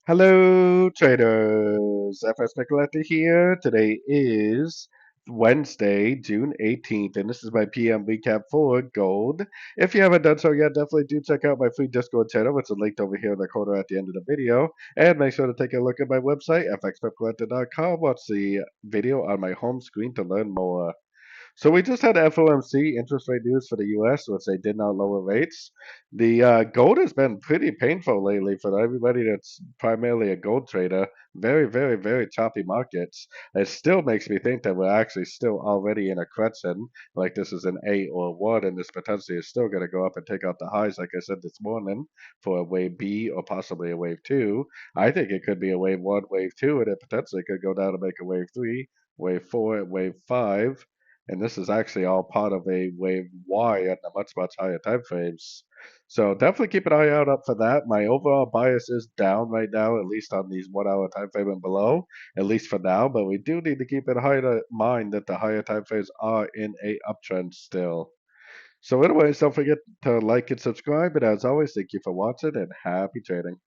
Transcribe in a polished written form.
Hello, traders. FX Pip Collector here. Today is Wednesday, June 18th, and this is my PM recap for gold. If you haven't done so yet, definitely do check out my free Discord channel, which is linked over here in the corner at the end of the video. And make sure to take a look at my website, fxpipcollector.com. Watch the video on my home screen to learn more. So we just had FOMC interest rate news for the U.S., which they did not lower rates. The gold has been pretty painful lately for everybody that's primarily a gold trader. Very, very, very choppy markets. It still makes me think that we're actually still already in a correction, like this is an 8 or a 1, and this potentially is still going to go up and take out the highs, like I said this morning, for a wave B or possibly a wave 2. I think it could be a wave 1, wave 2, and it potentially could go down to make a wave 3, wave 4, and wave 5, and this is actually all part of a wave Y at a much, much higher time frames. So definitely keep an eye out up for that. My overall bias is down right now, at least on these 1 hour time frame and below, at least for now. But we do need to keep in mind that the higher time frames are in a uptrend still. So anyways, don't forget to like and subscribe. And as always, thank you for watching and happy trading.